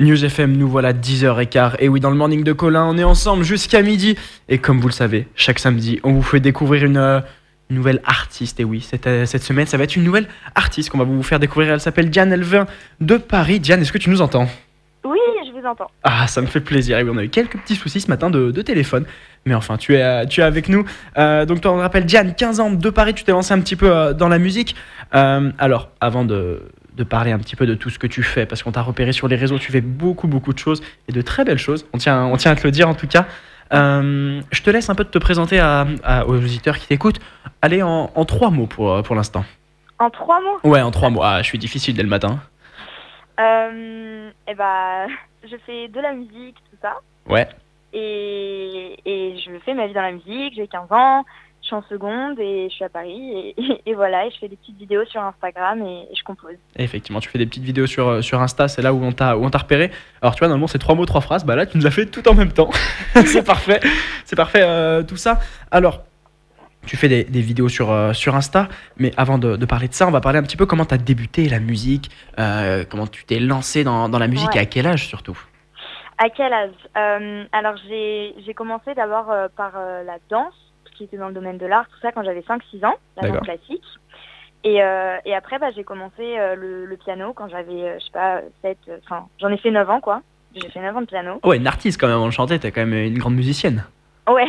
News FM, nous voilà 10h15. Et oui, dans le morning de Colin, on est ensemble jusqu'à midi. Et comme vous le savez, chaque samedi, on vous fait découvrir une nouvelle artiste. Et oui, cette semaine, ça va être une nouvelle artiste qu'on va vous faire découvrir. Elle s'appelle Diane, elle vient de Paris. Diane, est-ce que tu nous entends ? Oui, je vous entends. Ah, ça me fait plaisir. Et oui, on a eu quelques petits soucis ce matin de téléphone. Mais enfin, tu es avec nous. Donc, toi, on rappelle Diane, 15 ans de Paris. Tu t'es lancé un petit peu dans la musique. Alors, avant de parler un petit peu de tout ce que tu fais, parce qu'on t'a repéré sur les réseaux, tu fais beaucoup de choses et de très belles choses. On tient à te le dire en tout cas. Je te laisse un peu te présenter aux auditeurs qui t'écoutent. Allez, en 3 mots pour l'instant. En 3 mots ? Ouais, en 3 mots. Ah, je suis difficile dès le matin. Je fais de la musique, tout ça. Ouais. Et je fais ma vie dans la musique, j'ai 15 ans, je suis en seconde et je suis à Paris. Et voilà, et je fais des petites vidéos sur Instagram et je compose. Et effectivement, tu fais des petites vidéos sur Insta, c'est là où on t'a repéré. Alors tu vois, normalement c'est 3 mots, 3 phrases. Bah là, tu nous as fait tout en même temps. C'est parfait tout ça. Alors, tu fais des vidéos sur Insta, mais avant de parler de ça, on va parler un petit peu comment tu as débuté la musique, comment tu t'es lancé dans la musique, ouais. Et à quel âge surtout ? À quel âge ? Alors j'ai commencé d'abord par la danse, qui était dans le domaine de l'art, tout ça quand j'avais 5-6 ans, la danse classique. Et après j'ai commencé le piano quand j'avais, 7, j'en ai fait 9 ans quoi. J'ai fait 9 ans de piano. Ouais, une artiste quand même, on chantait, t'es quand même une grande musicienne. Ouais,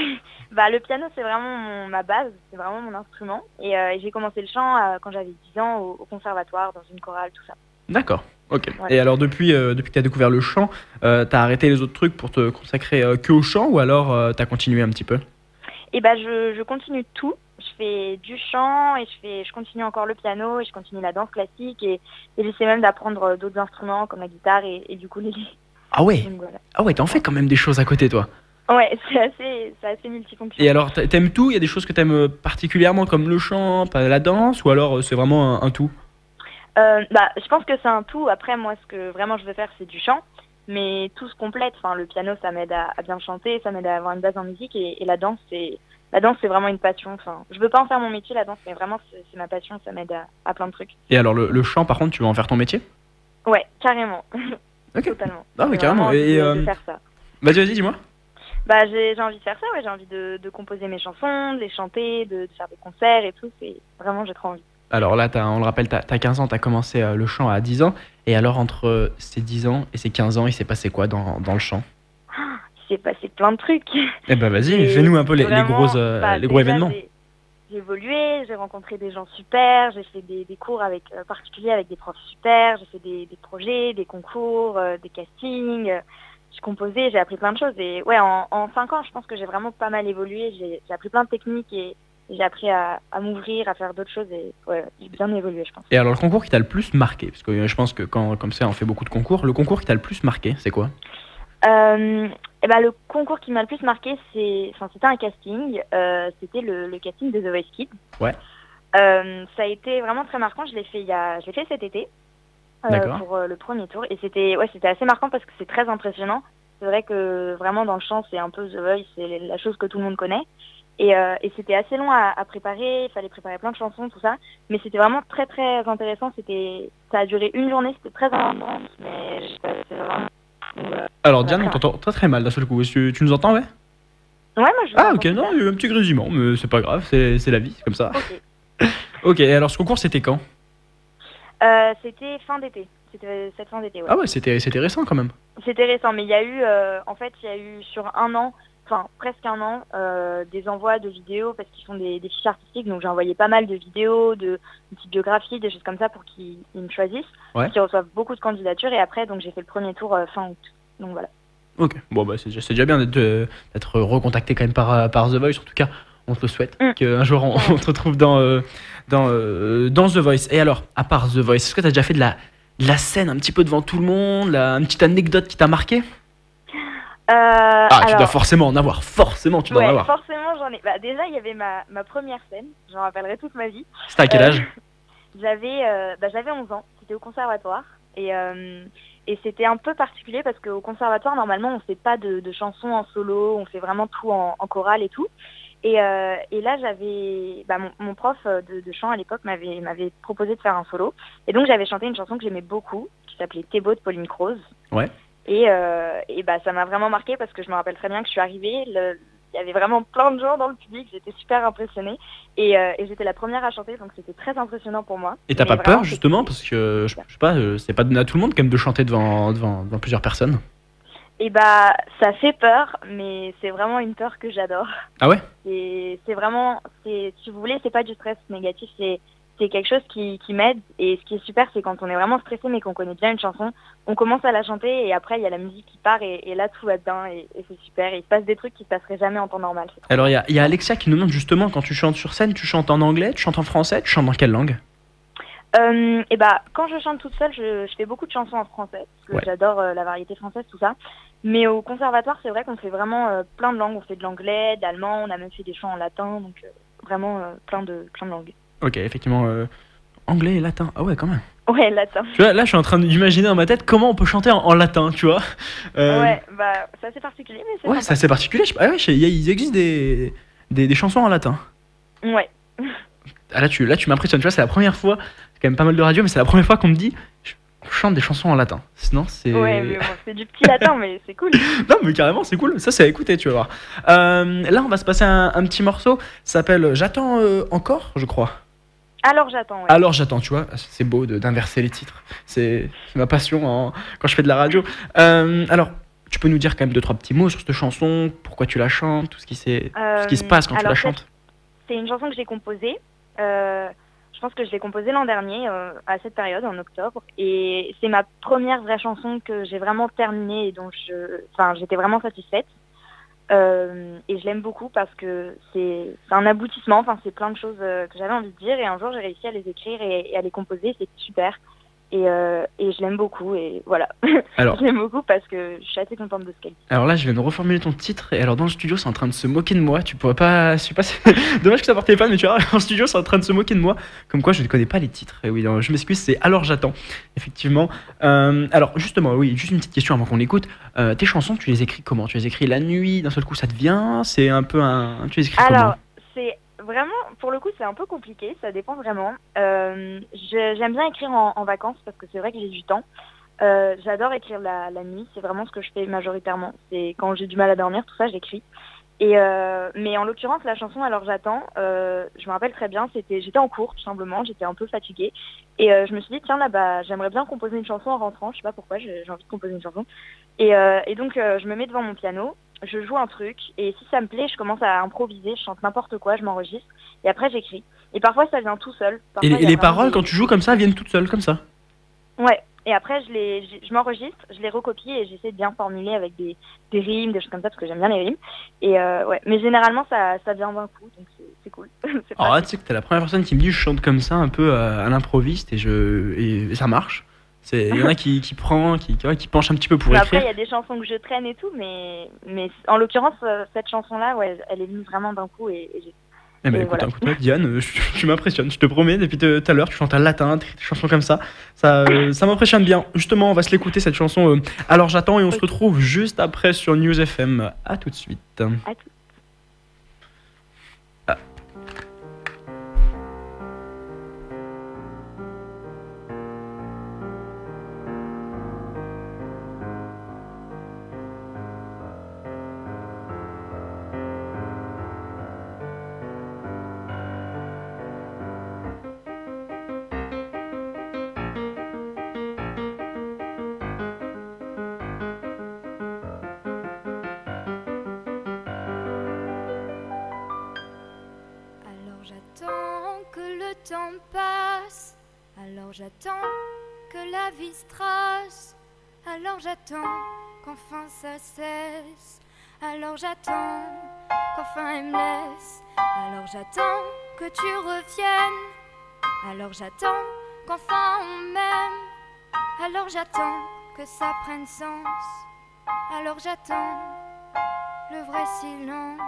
le piano c'est vraiment ma base, c'est vraiment mon instrument. Et j'ai commencé le chant quand j'avais 10 ans au conservatoire, dans une chorale, tout ça. D'accord, ok. Voilà. Et alors depuis que tu as découvert le chant, t'as arrêté les autres trucs pour te consacrer que au chant ou alors t'as continué un petit peu ? Et je continue tout. Je fais du chant et je continue encore le piano et je continue la danse classique et j'essaie même d'apprendre d'autres instruments comme la guitare et du ukulélé. Ah ouais. Donc, voilà. Ah ouais, t'en fais quand même des choses à côté toi. Ouais, c'est assez multifonctionnel. Et alors, t'aimes tout ? Il y a des choses que t'aimes particulièrement comme le chant, pas la danse, ou alors c'est vraiment un tout ? Je pense que c'est un tout. Après, moi, ce que vraiment je veux faire, c'est du chant. Mais tout se complète. Enfin, le piano, ça m'aide à bien chanter, ça m'aide à avoir une base en musique. Et la danse, c'est vraiment une passion. Enfin, je veux pas en faire mon métier, la danse, mais vraiment, c'est ma passion. Ça m'aide à plein de trucs. Et alors, le chant, par contre, tu veux en faire ton métier ? Ouais, carrément. Ok. Totalement. Ah oui, carrément. Et de faire ça. Vas-y, dis-moi. J'ai envie de faire ça, ouais. J'ai envie de composer mes chansons, de les chanter, de faire des concerts et tout. C'est vraiment, j'ai trop envie. Alors là, on le rappelle, t'as 15 ans, t'as commencé le chant à 10 ans. Et alors, entre ces 10 ans et ces 15 ans, il s'est passé quoi dans le chant ? Il s'est passé plein de trucs. Eh ben vas-y, fais-nous un peu les gros événements. J'ai évolué, j'ai rencontré des gens super, j'ai fait des cours particuliers avec des profs super, j'ai fait des projets, des concours, des castings. J'ai composé, j'ai appris plein de choses. Et ouais, en 5 ans, je pense que j'ai vraiment pas mal évolué. J'ai appris plein de techniques et j'ai appris à m'ouvrir, à faire d'autres choses. Et ouais, j'ai bien évolué, je pense. Et alors, le concours qui t'a le plus marqué ? Parce que je pense que comme ça, on fait beaucoup de concours. Le concours qui t'a le plus marqué, c'est quoi ? Le concours qui m'a le plus marqué, c'était un casting. C'était le casting de The Voice Kids. Ouais. Ça a été vraiment très marquant. Je l'ai fait cet été. Pour le premier tour et c'était assez marquant parce que c'est très impressionnant. C'est vrai que vraiment dans le chant c'est un peu The Voice, c'est la chose que tout le monde connaît et c'était assez long à préparer, il fallait préparer plein de chansons, tout ça, mais c'était vraiment très très intéressant. Ça a duré une journée, c'était très intense, mais c'est vraiment... Alors Diane, on t'entend très très mal d'un seul coup. Est-ce que tu nous entends? Ouais, moi je... Ah ok, non, il y a eu un petit grésillement, mais c'est pas grave, c'est la vie, c'est comme ça. Ok, et alors ce concours c'était quand? C'était fin d'été. C'était cette fin d'été, ouais. Ah ouais, c'était récent quand même. C'était récent, mais il y a eu sur un an, presque un an, des envois de vidéos parce qu'ils font des fiches artistiques. Donc j'ai envoyé pas mal de vidéos, de petites biographies, des choses comme ça pour qu'ils me choisissent. Ouais. Qu'ils reçoivent beaucoup de candidatures et après, donc j'ai fait le premier tour fin août. Donc voilà. Ok, bon c'est déjà bien d'être recontacté quand même par The Voice. En tout cas, on te le souhaite qu'un jour on te retrouve dans The Voice. Et alors, à part The Voice, est-ce que tu as déjà fait de la scène un petit peu devant tout le monde, une petite anecdote qui t'a marqué? Tu dois forcément en avoir. Forcément, tu dois en avoir. Forcément, j'en ai. Déjà, il y avait ma première scène. J'en rappellerai toute ma vie. C'était à quel âge? J'avais 11 ans. C'était au conservatoire. Et c'était un peu particulier parce qu'au conservatoire, normalement, on fait pas de chansons en solo. On fait vraiment tout en chorale et tout. Et là, j'avais mon prof de chant à l'époque m'avait proposé de faire un solo. Et donc, j'avais chanté une chanson que j'aimais beaucoup, qui s'appelait T'es beau de Pauline Croze. Ouais. Et bah, ça m'a vraiment marqué parce que je me rappelle très bien que je suis arrivée, il y avait vraiment plein de gens dans le public, j'étais super impressionnée et j'étais la première à chanter, donc c'était très impressionnant pour moi. Et t'as pas peur justement parce que je sais pas, c'est pas donné à tout le monde quand même de chanter devant plusieurs personnes. Et bah ça fait peur, mais c'est vraiment une peur que j'adore. Ah ouais? Et c'est vraiment, si vous voulez, c'est pas du stress négatif, c'est quelque chose qui m'aide. Et ce qui est super, c'est quand on est vraiment stressé mais qu'on connaît bien une chanson, on commence à la chanter et après il y a la musique qui part et là tout va dedans et c'est super. Et il se passe des trucs qui se passeraient jamais en temps normal. Alors il y a Alexia qui nous demande justement, quand tu chantes sur scène, tu chantes en anglais, tu chantes en français, tu chantes dans quelle langue? Et bah quand je chante toute seule, je fais beaucoup de chansons en français parce que j'adore la variété française, tout ça. Mais au conservatoire, c'est vrai qu'on fait vraiment plein de langues. On fait de l'anglais, d'allemand, on a même fait des chants en latin, donc vraiment plein de langues. Ok, effectivement, anglais et latin. Ah ouais, quand même. Ouais, latin. Tu vois, là, je suis en train d'imaginer dans ma tête comment on peut chanter en latin, tu vois. Ouais, bah, c'est assez particulier, mais c'est ouais, c'est assez particulier. Ah ouais, il existe des chansons en latin. Ouais. Ah, là, tu m'impressionnes, tu vois, c'est la première fois, c'est quand même pas mal de radio, mais c'est la première fois qu'on me dit, je chante des chansons en latin. Sinon, c'est... Ouais, mais bon, c'est du petit latin, mais c'est cool. Non, mais carrément, c'est cool. Ça, c'est à écouter, tu vas voir. Là, on va se passer un petit morceau. Ça s'appelle J'attends encore, je crois. Alors j'attends, ouais. Alors j'attends, tu vois, c'est beau d'inverser les titres. C'est ma passion quand je fais de la radio. Alors, tu peux nous dire quand même 2-3 petits mots sur cette chanson, pourquoi tu la chantes, tout ce qui se passe quand tu la chantes. C'est une chanson que j'ai composée. Je pense que je l'ai composée l'an dernier, à cette période, en octobre. Et c'est ma première vraie chanson que j'ai vraiment terminée et dont j'étais vraiment satisfaite. Et je l'aime beaucoup parce que c'est un aboutissement, enfin c'est plein de choses que j'avais envie de dire et un jour j'ai réussi à les écrire et à les composer, c'était super et je l'aime beaucoup et voilà. Alors, je l'aime beaucoup parce que je suis assez contente de ce qu'elle dit. Alors là je viens de reformuler ton titre et alors dans le studio c'est en train de se moquer de moi, tu pourrais pas, je sais pas, dommage que ça portait pas mais tu vois, en studio c'est en train de se moquer de moi, comme quoi je ne connais pas les titres. Et oui, non, je m'excuse, c'est Alors j'attends, effectivement. Alors justement, oui, juste une petite question avant qu'on écoute. Tes chansons, tu les écris comment? Tu les écris la nuit, d'un seul coup ça te vient? C'est un peu tu les écris comment? Alors, c'est vraiment, pour le coup, c'est un peu compliqué, ça dépend vraiment. J'aime bien écrire en vacances parce que c'est vrai que j'ai du temps. J'adore écrire la nuit, c'est vraiment ce que je fais majoritairement. C'est quand j'ai du mal à dormir, tout ça, j'écris. Mais en l'occurrence, la chanson Alors j'attends, je me rappelle très bien, j'étais en cours tout simplement, j'étais un peu fatiguée. Et je me suis dit, tiens là, bah, j'aimerais bien composer une chanson en rentrant, je sais pas pourquoi, j'ai envie de composer une chanson. Et donc je me mets devant mon piano, je joue un truc, et si ça me plaît, je commence à improviser, je chante n'importe quoi, je m'enregistre, et après j'écris. Et parfois ça vient tout seul. Et les paroles, quand tu joues comme ça, viennent toutes seules, comme ça? Ouais. Et après, je m'enregistre, je les recopie et j'essaie de bien formuler avec des rimes, des choses comme ça, parce que j'aime bien les rimes. Et ouais, mais généralement, ça vient d'un coup, donc c'est cool. Alors, tu sais que t'es la première personne qui me dit je chante comme ça, un peu à l'improviste, et ça marche. Il y en a qui penchent un petit peu pour écrire. Après, il y a des chansons que je traîne et tout, mais en l'occurrence, cette chanson-là, ouais, elle est venue vraiment d'un coup et j'ai... Eh ben, écoute, Diane, tu m'impressionnes, je te promets, depuis tout à l'heure, tu chantes à latin, des chansons comme ça, ça m'impressionne bien. Justement, on va se l'écouter cette chanson. Alors j'attends et on se retrouve juste après sur News FM. À tout de suite. À tout. J'attends que le temps passe, alors j'attends que la vie se trace, alors j'attends qu'enfin ça cesse, alors j'attends qu'enfin elle me laisse, alors j'attends que tu reviennes, alors j'attends qu'enfin on m'aime, alors j'attends que ça prenne sens, alors j'attends le vrai silence.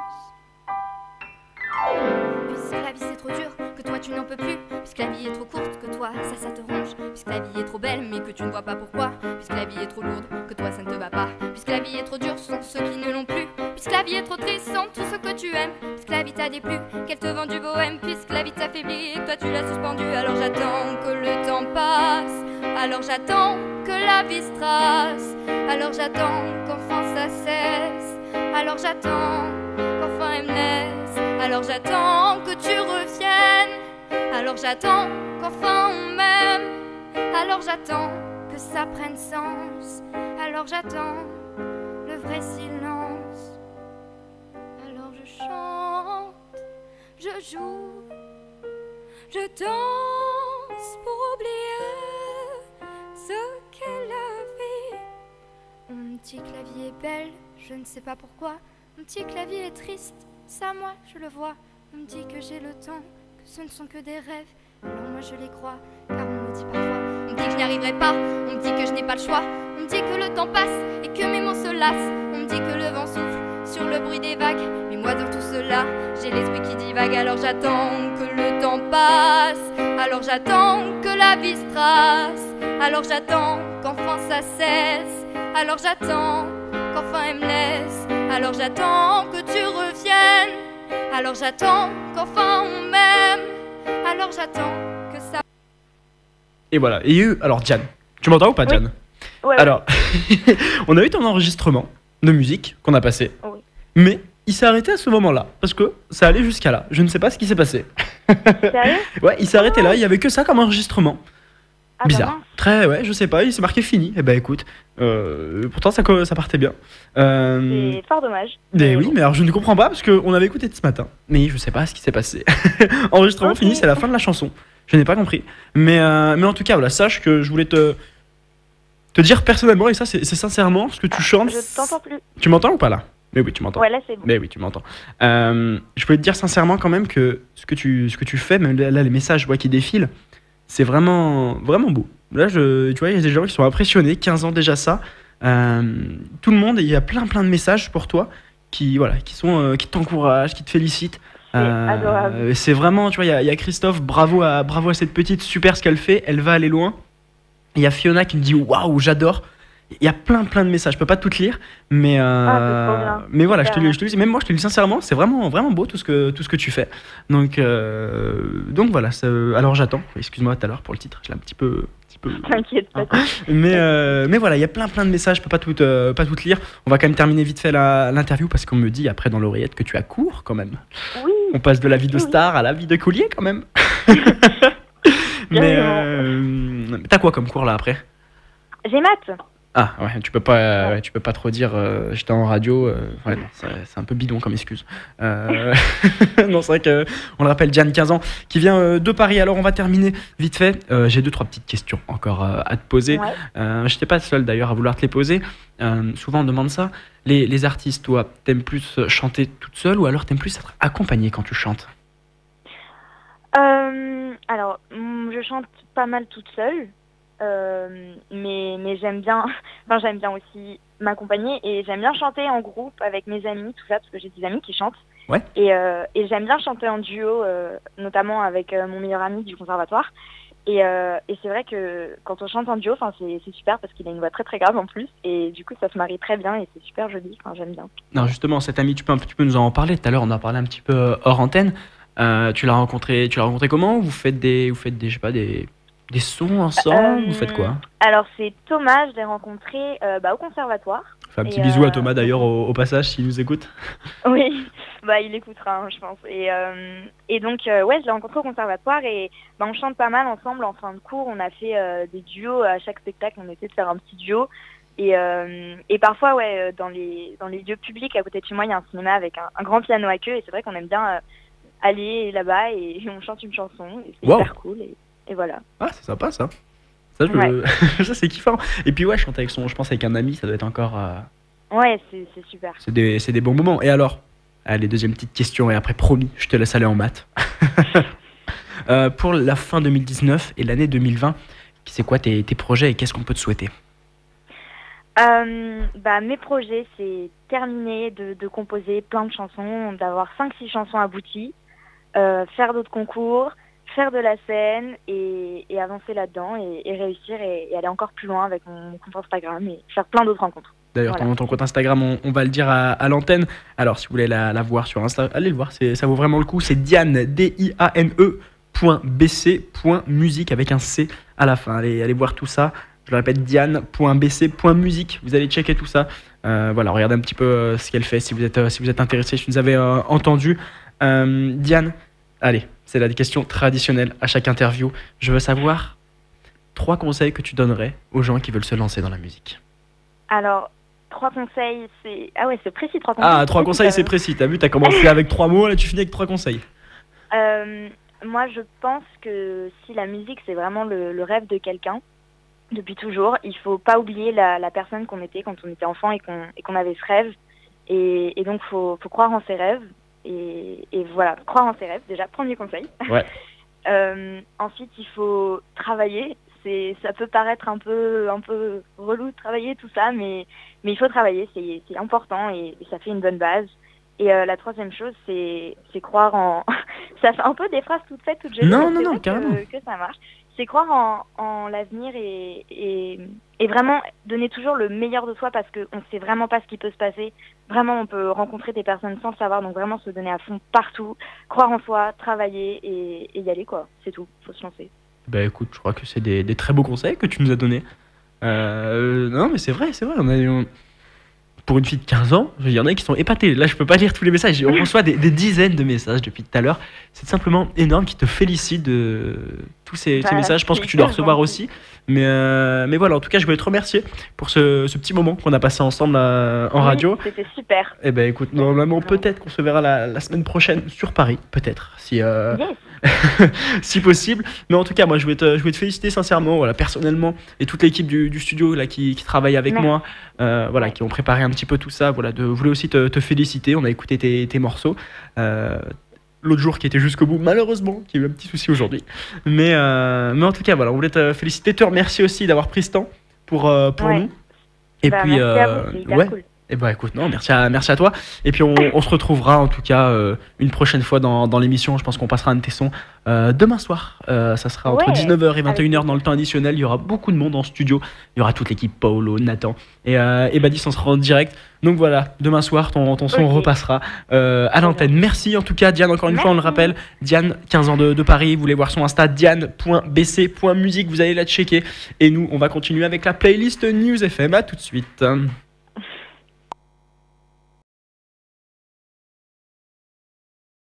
Puisque la vie c'est trop dur, que toi tu n'en peux plus, puisque la vie est trop courte, que toi ça te ronge, puisque la vie est trop belle mais que tu ne vois pas pourquoi, puisque la vie est trop lourde, que toi ça ne te va pas, puisque la vie est trop dure sans ceux qui ne l'ont plus, puisque la vie est trop triste sans tout ce que tu aimes, puisque la vie t'a déplu, qu'elle te vend du bohème, puisque la vie t'affaiblit et que toi tu l'as suspendu, alors j'attends que le temps passe, alors j'attends que la vie se trace. Alors j'attends qu'enfin ça cesse. Alors j'attends qu'enfin elle me laisse. Alors j'attends que tu reviennes. Alors j'attends qu'enfin on m'aime. Alors j'attends que ça prenne sens. Alors j'attends le vrai silence. Alors je chante, je joue, je danse pour oublier ce qu'est la vie. On me dit que la vie est belle, je ne sais pas pourquoi. On me dit que la vie est triste, ça moi je le vois. On me dit que j'ai le temps, que ce ne sont que des rêves. Alors moi je les crois, car on me dit parfois. On me dit que je n'y arriverai pas, on me dit que je n'ai pas le choix. On me dit que le temps passe et que mes mots se lassent. On me dit que le vent souffle sur le bruit des vagues. Mais moi dans tout cela, j'ai l'esprit qui divague. Alors j'attends que le temps passe. Alors j'attends que la vie se trace. Alors j'attends qu'enfin ça cesse. Alors j'attends qu'enfin elle me laisse. Alors j'attends que tu reviennes. Alors j'attends qu'enfin on m'aime. Alors j'attends que ça... Et voilà. Et alors Diane, tu m'entends ou pas, Diane? Ouais. Alors, on a eu ton enregistrement de musique qu'on a passé. Oui. Mais il s'est arrêté à ce moment-là, parce que ça allait jusqu'à là. Je ne sais pas ce qui s'est passé. Sérieux? Ouais, il s'est arrêté là, il y avait que ça comme enregistrement. Ah, Bizarre. bah Très, ouais, je sais pas, il s'est marqué fini. Eh ben écoute, pourtant ça partait bien. c'est fort dommage. Mais oui, mais alors je ne comprends pas parce qu'on avait écouté ce matin. Mais je sais pas ce qui s'est passé. Enregistrement fini, c'est la fin de la chanson. Je n'ai pas compris. Mais en tout cas, voilà, sache que je voulais te dire personnellement, et ça c'est sincèrement, ce que tu chantes. Je t'entends plus. Tu m'entends ou pas là? Mais oui, tu m'entends. Ouais, là c'est bon. Mais oui, tu m'entends. Je voulais te dire sincèrement quand même que ce que tu fais, même là les messages qui défilent, c'est vraiment, vraiment beau. Là, tu vois, il y a des gens qui sont impressionnés, 15 ans déjà ça. Tout le monde, il y a plein de messages pour toi qui t'encouragent, qui te félicitent. C'est adorable. C'est vraiment, tu vois, il y a Christophe, bravo à cette petite, super ce qu'elle fait, elle va aller loin. Il y a Fiona qui me dit waouh, j'adore. Il y a plein de messages, je peux pas toutes lire, mais mais voilà, je te le dis, même moi je te le dis sincèrement, c'est vraiment beau tout ce que tu fais. Donc voilà, alors j'attends. Excuse-moi tout à l'heure pour le titre, je l'ai un petit peu. T'inquiète pas. Mais voilà, il y a plein de messages, je peux pas toutes lire. On va quand même terminer vite fait l'interview parce qu'on me dit après dans l'oreillette que tu as cours quand même. Oui. On passe de la vie de star à la vie de coulier quand même. Mais t'as quoi comme cours là après? J'ai maths. Ah ouais, tu peux pas trop dire j'étais en radio, ouais, non, c'est un peu bidon comme excuse. Non, c'est vrai que on le rappelle, Diane, 15 ans, qui vient de Paris. Alors on va terminer vite fait. J'ai 2-3 petites questions encore à te poser. Ouais. Je n'étais pas seul d'ailleurs à vouloir te les poser. Souvent on demande ça. Les artistes, toi, t'aimes plus chanter toute seule ou alors t'aimes plus être accompagnée quand tu chantes? Alors, je chante pas mal toute seule. Mais j'aime bien aussi m'accompagner et j'aime bien chanter en groupe avec mes amis, tout ça, parce que j'ai des amis qui chantent. Ouais. Et j'aime bien chanter en duo, notamment avec mon meilleur ami du conservatoire. Et c'est vrai que quand on chante en duo, c'est super parce qu'il a une voix très très grave en plus. Et du coup, ça se marie très bien et c'est super joli. J'aime bien. Non, justement, cet ami, tu peux nous en parler. Tout à l'heure, on en a parlé un petit peu hors antenne. Tu l'as rencontré comment? Vous faites des, je sais pas, des sons ensemble? Vous faites quoi? Alors c'est Thomas, je l'ai rencontré au conservatoire. Fais un petit bisou à Thomas d'ailleurs au passage s'il nous écoute. Oui, il écoutera, je pense. Et donc je l'ai rencontré au conservatoire et on chante pas mal ensemble en fin de cours. On a fait des duos à chaque spectacle, on essaie de faire un petit duo. Et parfois dans les lieux publics à côté de chez moi, il y a un cinéma avec un grand piano à queue et c'est vrai qu'on aime bien aller là-bas et on chante une chanson et c'est hyper cool. Et voilà. Ah, c'est sympa ça. Ça, ça c'est kiffant. Et puis chanter avec un ami, ça doit être encore... Ouais, c'est super. C'est des bons moments. Et alors, allez, deuxième petite question et après promis, je te laisse aller en maths. Pour la fin 2019 et l'année 2020, c'est quoi tes projets et qu'est-ce qu'on peut te souhaiter? Mes projets, c'est terminer de composer plein de chansons, d'avoir 5-6 chansons abouties, faire d'autres concours, faire de la scène et avancer là-dedans et réussir et aller encore plus loin avec mon compte Instagram et faire plein d'autres rencontres. D'ailleurs, voilà. ton compte Instagram, on va le dire à l'antenne. Alors, si vous voulez la voir sur Insta, allez le voir, ça vaut vraiment le coup. C'est Diane, Diane.bc.musique avec un C à la fin. Allez voir tout ça. Je le répète, diane.bc.musique. Vous allez checker tout ça. Voilà, regardez un petit peu ce qu'elle fait si vous êtes intéressé, si vous nous avez entendu. Diane, allez, c'est la question traditionnelle à chaque interview. Je veux savoir 3 conseils que tu donnerais aux gens qui veulent se lancer dans la musique. Alors, 3 conseils, c'est... Ah ouais, c'est précis, 3 conseils. Ah, 3 conseils, c'est précis. T'as vu, t'as commencé avec 3 mots, là tu finis avec 3 conseils. Moi, je pense que si la musique, c'est vraiment le rêve de quelqu'un, depuis toujours, il faut pas oublier la personne qu'on était quand on était enfant et qu'on avait ce rêve. Et donc, faut croire en ses rêves. Et voilà, croire en ses rêves, déjà, premier conseil. Ouais. Ensuite, il faut travailler. Ça peut paraître un peu relou de travailler, tout ça, mais il faut travailler, c'est important et ça fait une bonne base. Et la troisième chose, c'est croire en... Ça fait un peu des phrases toutes faites, toutes jolies. Non, carrément. Que ça marche. C'est croire en l'avenir et vraiment donner toujours le meilleur de soi parce qu'on ne sait vraiment pas ce qui peut se passer. Vraiment, on peut rencontrer des personnes sans le savoir, donc vraiment se donner à fond partout, croire en soi, travailler et y aller, quoi. C'est tout, faut se lancer. Bah écoute, je crois que c'est des très beaux conseils que tu nous as donnés. Non, mais c'est vrai. Pour une fille de 15 ans, il y en a qui sont épatés. Là, je peux pas lire tous les messages. On reçoit des dizaines de messages depuis tout à l'heure. C'est simplement énorme, qui te félicitent de tous ces messages. Je pense que tu dois recevoir aussi. Mais voilà, en tout cas, je voulais te remercier pour ce petit moment qu'on a passé ensemble en radio. C'était super. Eh ben écoute, normalement, peut-être qu'on se verra la semaine prochaine sur Paris, peut-être, si si possible. Mais en tout cas, moi, je voulais te féliciter sincèrement, voilà, personnellement, et toute l'équipe du studio là qui travaille avec moi, voilà, qui ont préparé un petit peu tout ça. Voilà, je voulais aussi te féliciter. On a écouté tes morceaux. L'autre jour qui était jusqu'au bout, malheureusement, qui a eu un petit souci aujourd'hui. Mais en tout cas, voilà, on voulait te féliciter, te remercier aussi d'avoir pris ce temps pour nous. Et puis, merci à vous, c'est hyper cool. Et bah écoute, non, merci à toi. Et puis on se retrouvera en tout cas une prochaine fois dans l'émission. Je pense qu'on passera un de tes sons demain soir. Ça sera entre 19h et 21h dans le temps additionnel. Il y aura beaucoup de monde en studio. Il y aura toute l'équipe, Paolo, Nathan et Badis, on sera en direct. Donc voilà, demain soir ton son repassera à l'antenne. Merci en tout cas Diane, encore une fois on le rappelle. Diane, 15 ans de Paris. Vous voulez voir son Insta, diane.bc.musique. Vous allez la checker. Et nous on va continuer avec la playlist News FM. À tout de suite.